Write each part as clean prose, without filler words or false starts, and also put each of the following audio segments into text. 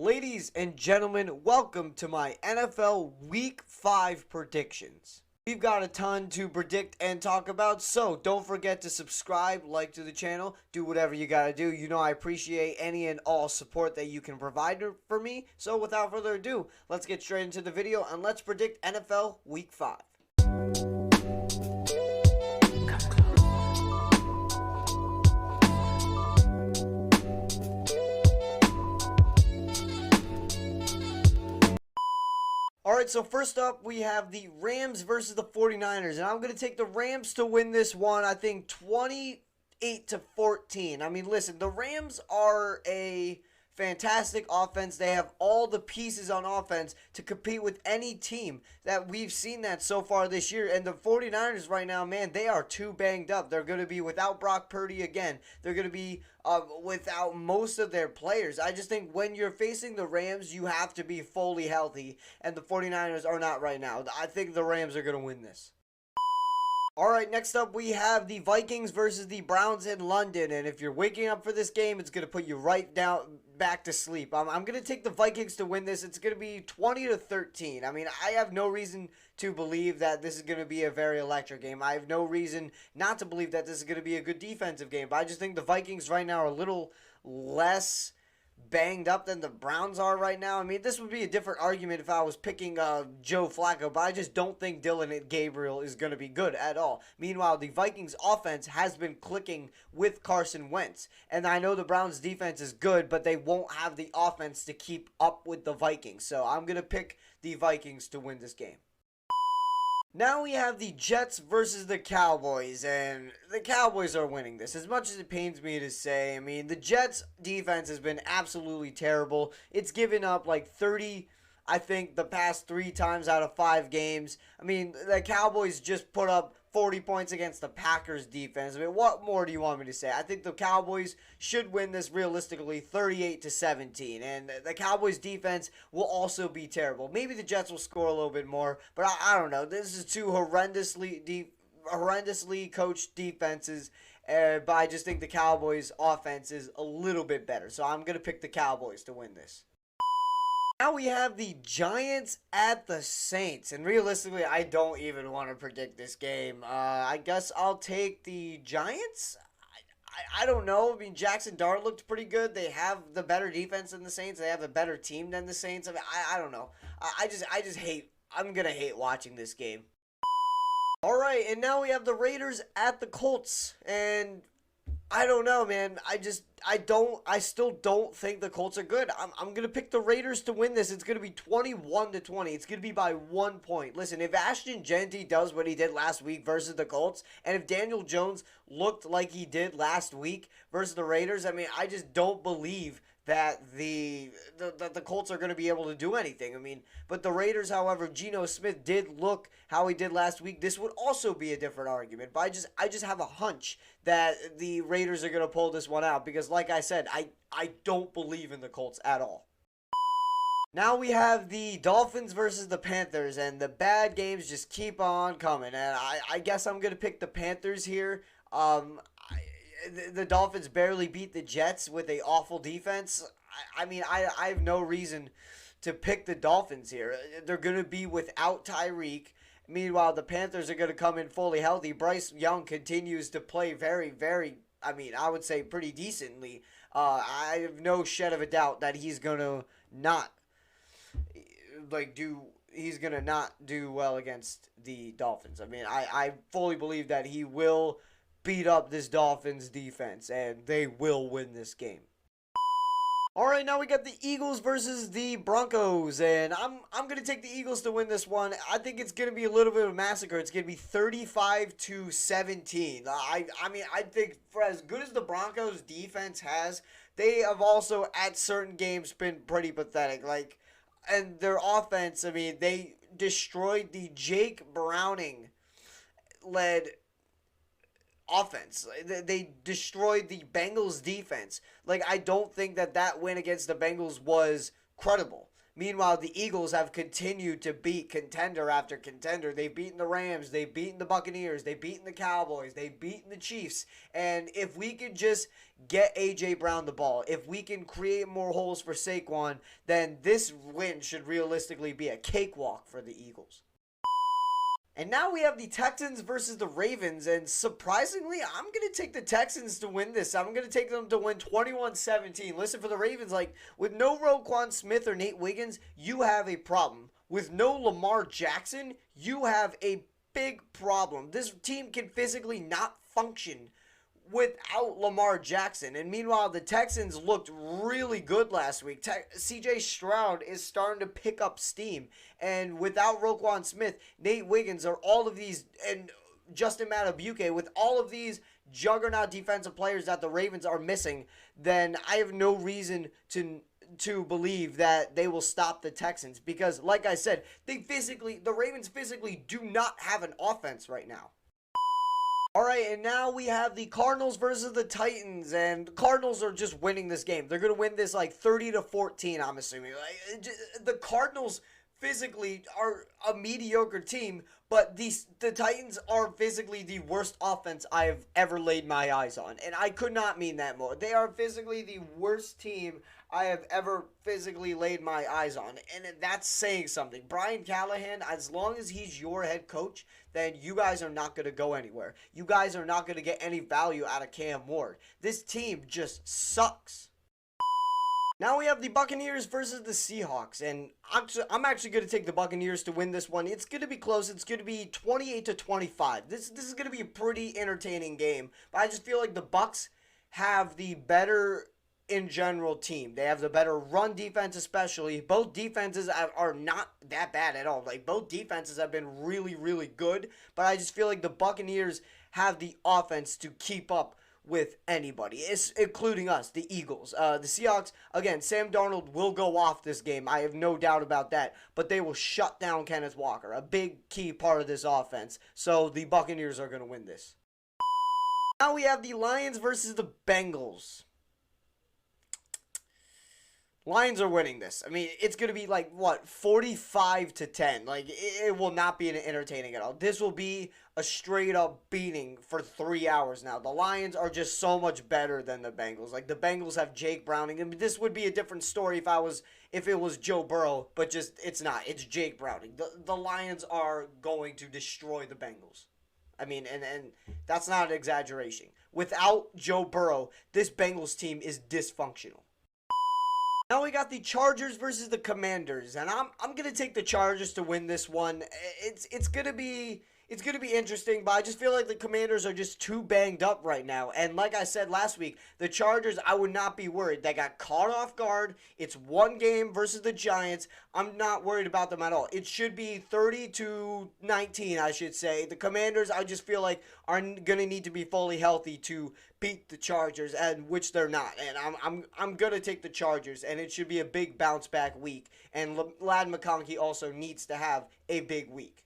Ladies and gentlemen, welcome to my NFL Week 5 predictions. We've got a ton to predict and talk about, so don't forget to subscribe, like to the channel, do whatever you gotta do. You know I appreciate any and all support that you can provide for me. So without further ado, let's get straight into the video and let's predict NFL Week 5. Alright, so first up, we have the Rams versus the 49ers, and I'm going to take the Rams to win this one, I think 28-14. I mean, listen, the Rams are a fantastic offense. They have all the pieces on offense to compete with any team that we've seen that so far this year. And the 49ers right now, man, they are too banged up. They're going to be without Brock Purdy again. They're going to be without most of their players. I just think when you're facing the Rams, you have to be fully healthy, and the 49ers are not right now. I think the Rams are going to win this. Alright, next up we have the Vikings versus the Browns in London, and if you're waking up for this game, it's going to put you right down back to sleep. I'm going to take the Vikings to win this. It's going to be 20-13. I mean, I have no reason to believe that this is going to be a very electric game. I have no reason not to believe that this is going to be a good defensive game, but I just think the Vikings right now are a little less banged up than the Browns are right now. I mean, this would be a different argument if I was picking Joe Flacco, but I just don't think Dylan Gabriel is going to be good at all. Meanwhile, the Vikings offense has been clicking with Carson Wentz, and I know the Browns defense is good, but they won't have the offense to keep up with the Vikings, so I'm going to pick the Vikings to win this game. Now we have the Jets versus the Cowboys, and the Cowboys are winning this. As much as it pains me to say, I mean, the Jets' defense has been absolutely terrible. It's given up like 30, I think, the past 3 times out of 5 games. I mean, the Cowboys just put up 40 points against the Packers defense. I mean, what more do you want me to say? I think the Cowboys should win this realistically 38-17. And the Cowboys defense will also be terrible. Maybe the Jets will score a little bit more, but I don't know. This is two horrendously coached defenses. But I just think the Cowboys offense is a little bit better. So I'm going to pick the Cowboys to win this. Now we have the Giants at the Saints, and realistically, I don't even want to predict this game. I guess I'll take the Giants. I don't know. I mean, Jackson Dart looked pretty good. They have the better defense than the Saints. They have a better team than the Saints. I mean, I don't know. I just hate. I'm gonna hate watching this game. All right, and now we have the Raiders at the Colts, and I don't know, man. I still don't think the Colts are good. I'm going to pick the Raiders to win this. It's going to be 21-20. It's going to be by 1 point. Listen, if Ashton Jeanty does what he did last week versus the Colts, and if Daniel Jones looked like he did last week versus the Raiders, I mean, I just don't believe that the Colts are going to be able to do anything. I mean, but the Raiders, however, Geno Smith did look how he did last week. This would also be a different argument, but I just have a hunch that the Raiders are going to pull this one out because, like I said, I don't believe in the Colts at all. Now we have the Dolphins versus the Panthers, and the bad games just keep on coming, and I guess I'm going to pick the Panthers here. The Dolphins barely beat the Jets with an awful defense. I mean, I have no reason to pick the Dolphins here. They're going to be without Tyreek. Meanwhile, the Panthers are going to come in fully healthy. Bryce Young continues to play very, very, I mean, I would say pretty decently. I have no shed of a doubt that he's going to not, he's going to not do well against the Dolphins. I mean, I fully believe that he will beat up this Dolphins defense, and they will win this game. All right, now we got the Eagles versus the Broncos, and I'm going to take the Eagles to win this one. I think it's going to be a little bit of a massacre. It's going to be 35-17. I mean, I think for as good as the Broncos defense has, they have also at certain games been pretty pathetic. And their offense, I mean, they destroyed the Jake Browning-led offense. They destroyed the Bengals defense. I don't think that win against the Bengals was credible. Meanwhile, the Eagles have continued to beat contender after contender. They've beaten the Rams, they've beaten the Buccaneers, they've beaten the Cowboys, they've beaten the Chiefs. And if we could just get A.J. Brown the ball, if we can create more holes for Saquon, then this win should realistically be a cakewalk for the Eagles. And now we have the Texans versus the Ravens, and surprisingly, I'm going to take the Texans to win this. I'm going to take them to win 21-17. Listen, for the Ravens, like, with no Roquan Smith or Nate Wiggins, you have a problem. With no Lamar Jackson, you have a big problem. This team can physically not function without Lamar Jackson. And meanwhile, the Texans looked really good last week. C.J. Stroud is starting to pick up steam. And without Roquan Smith, Nate Wiggins, or all of these, and Justin Madubuike, with all of these juggernaut defensive players that the Ravens are missing, then I have no reason to believe that they will stop the Texans. Because, like I said, the Ravens physically do not have an offense right now. All right, and now we have the Cardinals versus the Titans, and the Cardinals are just winning this game. They're going to win this like 30-14, I'm assuming. The Cardinals physically are a mediocre team, but the Titans are physically the worst offense I have ever laid my eyes on, and I could not mean that more. They are physically the worst team I have ever physically laid my eyes on, and that's saying something. Brian Callahan, as long as he's your head coach, then you guys are not going to go anywhere. You guys are not going to get any value out of Cam Ward. This team just sucks. Now we have the Buccaneers versus the Seahawks, and I'm actually going to take the Buccaneers to win this one. It's going to be close. It's going to be 28-25. This is going to be a pretty entertaining game, but I just feel like the Bucs have the better, in general, team. They have the better run defense, especially. Both defenses are not that bad at all. Like, both defenses have been really, really good, but I just feel like the Buccaneers have the offense to keep up with anybody, including us, the Eagles. The Seahawks, again, Sam Darnold will go off this game. I have no doubt about that, but they will shut down Kenneth Walker, a big key part of this offense. So the Buccaneers are going to win this. Now we have the Lions versus the Bengals. Lions are winning this. I mean, it's going to be like, what, 45-10. Like, it will not be entertaining at all. This will be a straight-up beating for 3 hours now. The Lions are just so much better than the Bengals. Like, the Bengals have Jake Browning. I mean, this would be a different story if it was Joe Burrow, but just, it's not. It's Jake Browning. The Lions are going to destroy the Bengals. I mean, and that's not an exaggeration. Without Joe Burrow, this Bengals team is dysfunctional. Now we got the Chargers versus the Commanders, and I'm gonna take the Chargers to win this one. It's gonna be interesting, but I just feel like the Commanders are just too banged up right now. And like I said last week, the Chargers, I would not be worried. They got caught off guard. It's one game versus the Giants. I'm not worried about them at all. It should be 30-19, I should say. The Commanders, I just feel like, are gonna need to be fully healthy to beat the Chargers, and which they're not. And I'm gonna take the Chargers, and it should be a big bounce back week. And Ladd McConkey also needs to have a big week.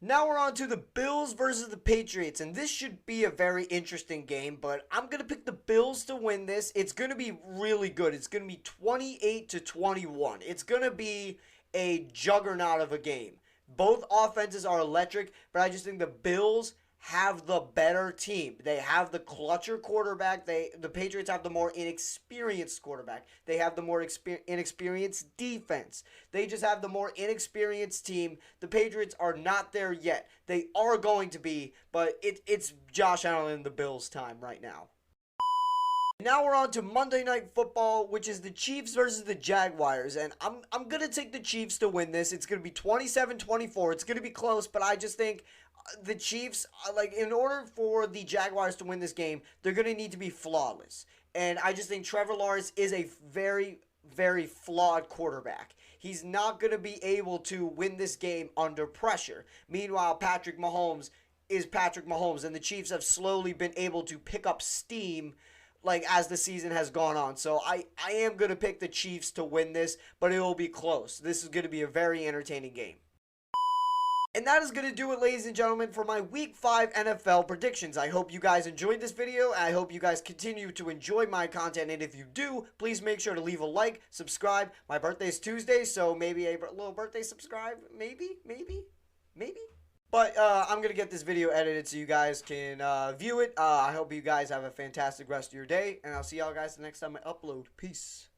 Now we're on to the Bills versus the Patriots, and this should be a very interesting game, but I'm going to pick the Bills to win this. It's going to be really good. It's going to be 28-21. It's going to be a juggernaut of a game. Both offenses are electric, but I just think the Bills have the better team. They have the clutcher quarterback. The Patriots have the more inexperienced quarterback. They have the more inexperienced defense. They just have the more inexperienced team. The Patriots are not there yet. They are going to be, but it's Josh Allen and the Bills' time right now. Now we're on to Monday Night Football, which is the Chiefs versus the Jaguars, and I'm going to take the Chiefs to win this. It's going to be 27-24. It's going to be close, but I just think the Chiefs, like, in order for the Jaguars to win this game, they're going to need to be flawless. And I just think Trevor Lawrence is a very, very flawed quarterback. He's not going to be able to win this game under pressure. Meanwhile, Patrick Mahomes is Patrick Mahomes, and the Chiefs have slowly been able to pick up steam, like, as the season has gone on. So I am going to pick the Chiefs to win this, but it will be close. This is going to be a very entertaining game. And that is going to do it, ladies and gentlemen, for my Week 5 NFL predictions. I hope you guys enjoyed this video. I hope you guys continue to enjoy my content. And if you do, please make sure to leave a like, subscribe. My birthday is Tuesday, so maybe a little birthday subscribe. Maybe. But I'm going to get this video edited so you guys can view it. I hope you guys have a fantastic rest of your day. And I'll see y'all guys the next time I upload. Peace.